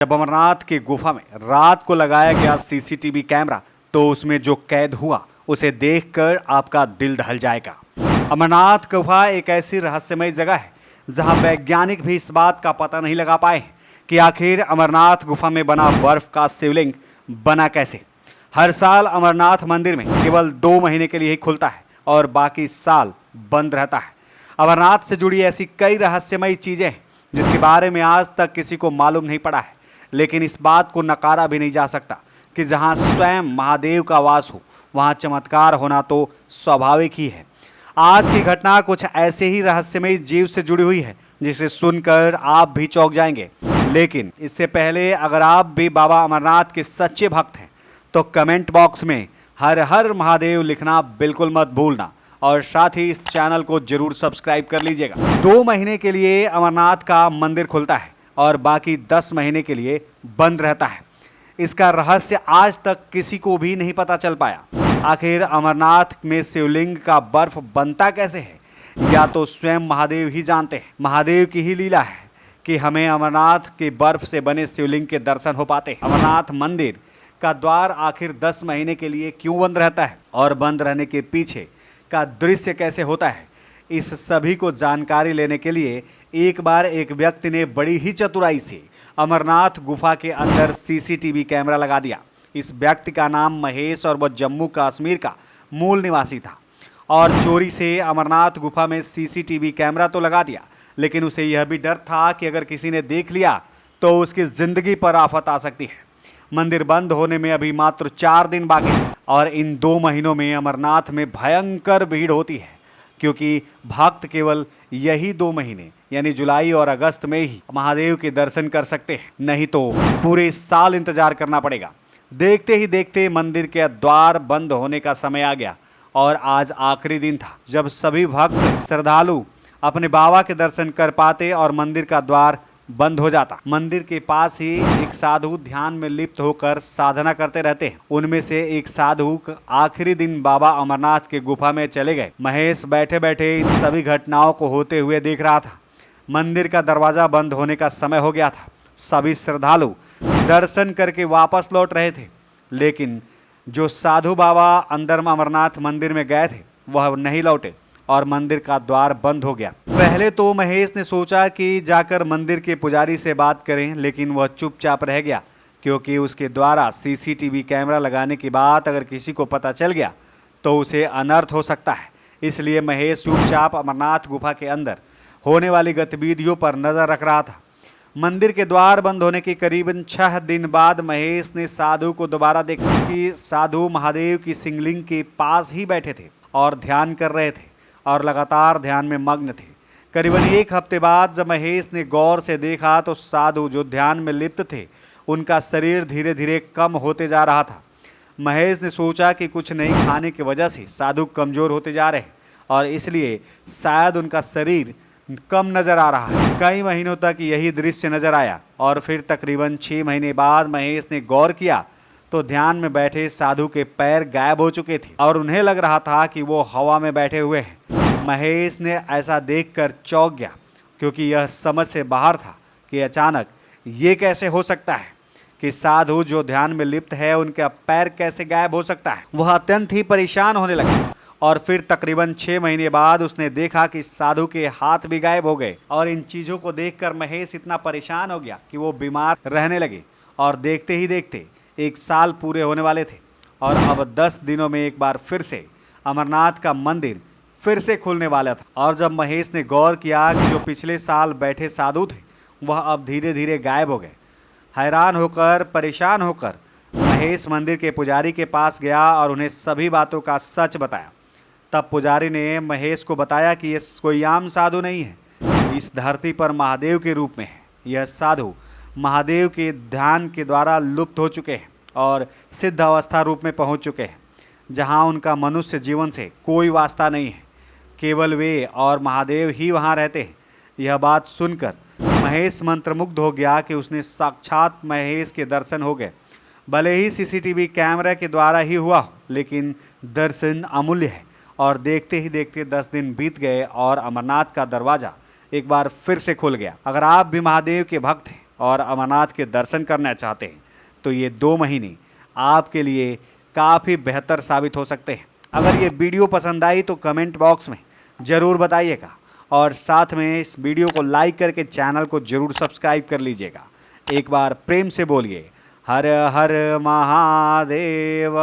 जब अमरनाथ की गुफा में रात को लगाया गया सीसीटीवी कैमरा तो उसमें जो कैद हुआ उसे देखकर आपका दिल दहल जाएगा। अमरनाथ गुफा एक ऐसी रहस्यमय जगह है जहां वैज्ञानिक भी इस बात का पता नहीं लगा पाए हैं कि आखिर अमरनाथ गुफा में बना बर्फ का शिवलिंग बना कैसे। हर साल अमरनाथ मंदिर में केवल 2 महीने के लिए ही खुलता है और बाकी साल बंद रहता है। अमरनाथ से जुड़ी ऐसी कई रहस्यमय चीजें हैं जिसके बारे में आज तक किसी को मालूम नहीं पड़ा है, लेकिन इस बात को नकारा भी नहीं जा सकता कि जहां स्वयं महादेव का वास हो वहां चमत्कार होना तो स्वाभाविक ही है। आज की घटना कुछ ऐसे ही रहस्यमय जीव से जुड़ी हुई है जिसे सुनकर आप भी चौंक जाएंगे। लेकिन इससे पहले अगर आप भी बाबा अमरनाथ के सच्चे भक्त हैं तो कमेंट बॉक्स में हर हर महादेव लिखना बिल्कुल मत भूलना और साथ ही इस चैनल को जरूर सब्सक्राइब कर लीजिएगा। 2 महीने के लिए अमरनाथ का मंदिर खुलता है और बाकी 10 महीने के लिए बंद रहता है। इसका रहस्य आज तक किसी को भी नहीं पता चल पाया। आखिर अमरनाथ में शिवलिंग का बर्फ बनता कैसे है, या तो स्वयं महादेव ही जानते हैं। महादेव की ही लीला है कि हमें अमरनाथ के बर्फ से बने शिवलिंग के दर्शन हो पाते हैं। अमरनाथ मंदिर का द्वार आखिर 10 महीने के लिए क्यों बंद रहता है और बंद रहने के पीछे का दृश्य कैसे होता है, इस सभी को जानकारी लेने के लिए एक बार एक व्यक्ति ने बड़ी ही चतुराई से अमरनाथ गुफा के अंदर सीसीटीवी कैमरा लगा दिया। इस व्यक्ति का नाम महेश और वह जम्मू कश्मीर का मूल निवासी था और चोरी से अमरनाथ गुफा में सीसीटीवी कैमरा तो लगा दिया, लेकिन उसे यह भी डर था कि अगर किसी ने देख लिया तो उसकी ज़िंदगी पर आफत आ सकती है। मंदिर बंद होने में अभी मात्र 4 दिन बाकी है और इन 2 महीनों में अमरनाथ में भयंकर भीड़ होती है, क्योंकि भक्त केवल यही 2 महीने यानी जुलाई और अगस्त में ही महादेव के दर्शन कर सकते हैं, नहीं तो पूरे साल इंतजार करना पड़ेगा। देखते ही देखते मंदिर के द्वार बंद होने का समय आ गया और आज आखिरी दिन था जब सभी भक्त श्रद्धालु अपने बाबा के दर्शन कर पाते और मंदिर का द्वार बंद हो जाता। मंदिर के पास ही एक साधु ध्यान में लिप्त होकर साधना करते रहते हैं। उनमें से एक साधु आखिरी दिन बाबा अमरनाथ के गुफा में चले गए। महेश बैठे बैठे इन सभी घटनाओं को होते हुए देख रहा था। मंदिर का दरवाजा बंद होने का समय हो गया था। सभी श्रद्धालु दर्शन करके वापस लौट रहे थे, लेकिन जो साधु बाबा अंदर अमरनाथ मंदिर में गए थे वह नहीं लौटे और मंदिर का द्वार बंद हो गया। पहले तो महेश ने सोचा कि जाकर मंदिर के पुजारी से बात करें, लेकिन वह चुपचाप रह गया, क्योंकि उसके द्वारा सीसीटीवी कैमरा लगाने की बात अगर किसी को पता चल गया तो उसे अनर्थ हो सकता है। इसलिए महेश चुपचाप अमरनाथ गुफा के अंदर होने वाली गतिविधियों पर नजर रख रहा था। मंदिर के द्वार बंद होने के करीबन 6 दिन बाद महेश ने साधु को दोबारा देखा कि साधु महादेव की शिवलिंग के पास ही बैठे थे और ध्यान कर रहे थे और लगातार ध्यान में मग्न थे। करीबन 1 हफ्ते बाद जब महेश ने गौर से देखा तो साधु जो ध्यान में लिप्त थे उनका शरीर धीरे धीरे कम होते जा रहा था। महेश ने सोचा कि कुछ नहीं खाने की वजह से साधु कमज़ोर होते जा रहे हैं और इसलिए शायद उनका शरीर कम नज़र आ रहा है। कई महीनों तक यही दृश्य नज़र आया और फिर तकरीबन 6 महीने बाद महेश ने गौर किया तो ध्यान में बैठे साधु के पैर गायब हो चुके थे और उन्हें लग रहा था कि वो हवा में बैठे हुए हैं। महेश ने ऐसा देखकर चौंक गया, क्योंकि यह समझ से बाहर था कि अचानक ये कैसे हो सकता है कि साधु जो ध्यान में लिप्त है उनका पैर कैसे गायब हो सकता है। वह अत्यंत ही परेशान होने लगा और फिर तकरीबन 6 महीने बाद उसने देखा कि साधु के हाथ भी गायब हो गए और इन चीज़ों को देखकर महेश इतना परेशान हो गया कि वो बीमार रहने लगे और देखते ही देखते 1 साल पूरे होने वाले थे और अब 10 दिनों में एक बार फिर से अमरनाथ का मंदिर फिर से खुलने वाला था। और जब महेश ने गौर किया कि जो पिछले साल बैठे साधु थे वह अब धीरे धीरे गायब हो गए, हैरान होकर परेशान होकर महेश मंदिर के पुजारी के पास गया और उन्हें सभी बातों का सच बताया। तब पुजारी ने महेश को बताया कि यह कोई आम साधु नहीं है, इस धरती पर महादेव के रूप में है। यह साधु महादेव के ध्यान के द्वारा लुप्त हो चुके हैं और सिद्ध अवस्था रूप में पहुंच चुके हैं, जहां उनका मनुष्य जीवन से कोई वास्ता नहीं है। केवल वे और महादेव ही वहां रहते हैं। यह बात सुनकर महेश मंत्रमुग्ध हो गया कि उसने साक्षात महेश के दर्शन हो गए। भले ही सीसीटीवी कैमरे के द्वारा ही हुआ हो, लेकिन दर्शन अमूल्य है। और देखते ही देखते 10 दिन बीत गए और अमरनाथ का दरवाज़ा एक बार फिर से खुल गया। अगर आप भी महादेव के भक्त हैं और अमरनाथ के दर्शन करना चाहते हैं तो ये 2 महीने आपके लिए काफ़ी बेहतर साबित हो सकते हैं। अगर ये वीडियो पसंद आई तो कमेंट बॉक्स में ज़रूर बताइएगा और साथ में इस वीडियो को लाइक करके चैनल को ज़रूर सब्सक्राइब कर लीजिएगा। एक बार प्रेम से बोलिए हर हर महादेव।